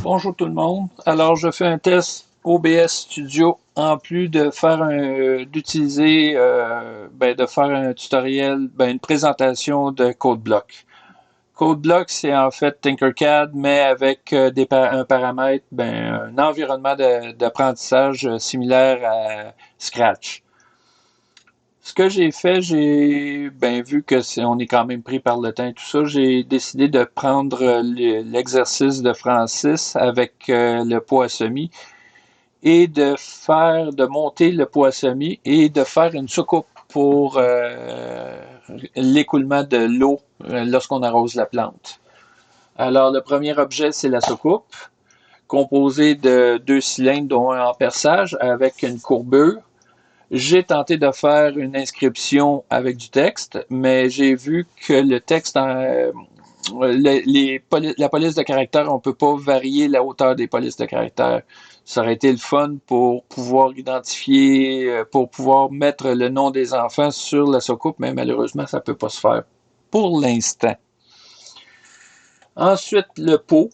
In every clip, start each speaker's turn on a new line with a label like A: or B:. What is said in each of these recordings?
A: Bonjour tout le monde. Alors, je fais un test OBS Studio en plus de faire de faire un tutoriel, une présentation de CodeBlock. CodeBlock, c'est en fait Tinkercad, mais avec un paramètre, un environnement d'apprentissage similaire à Scratch. Ce que j'ai fait, vu que on est quand même pris par le temps et tout ça, j'ai décidé de prendre l'exercice de Francis avec le pot à semis et de monter le pot à semis et de faire une soucoupe pour l'écoulement de l'eau lorsqu'on arrose la plante. Alors, le premier objet, c'est la soucoupe, composée de deux cylindres, dont un en perçage, avec une courbure. J'ai tenté de faire une inscription avec du texte, mais j'ai vu que le texte, la police de caractère, on ne peut pas varier la hauteur des polices de caractère. Ça aurait été le fun pour pouvoir identifier, pour pouvoir mettre le nom des enfants sur la soucoupe, mais malheureusement, ça ne peut pas se faire pour l'instant. Ensuite, le pot.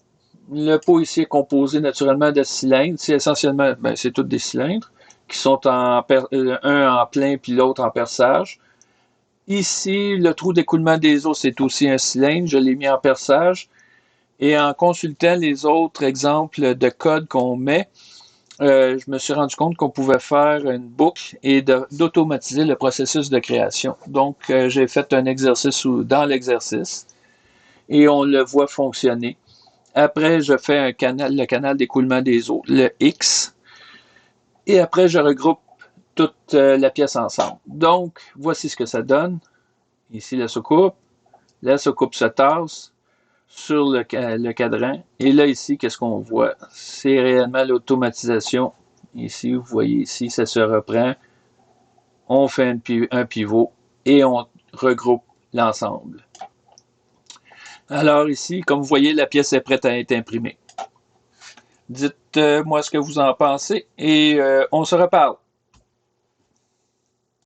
A: Le pot ici est composé naturellement de cylindres. C'est essentiellement, c'est tous des cylindres qui sont un en plein puis l'autre en perçage. Ici, le trou d'écoulement des eaux, c'est aussi un cylindre. Je l'ai mis en perçage. Et en consultant les autres exemples de code qu'on met, je me suis rendu compte qu'on pouvait faire une boucle et d'automatiser le processus de création. Donc, j'ai fait un exercice dans l'exercice et on le voit fonctionner. Après, je fais le canal d'écoulement des eaux, le X. Et après, je regroupe toute la pièce ensemble. Donc, voici ce que ça donne. Ici, la soucoupe. La soucoupe se tasse sur le cadran. Et là, ici, qu'est-ce qu'on voit? C'est réellement l'automatisation. Ici, vous voyez ici, ça se reprend. On fait un pivot et on regroupe l'ensemble. Alors ici, comme vous voyez, la pièce est prête à être imprimée. Dites-moi ce que vous en pensez et on se reparle.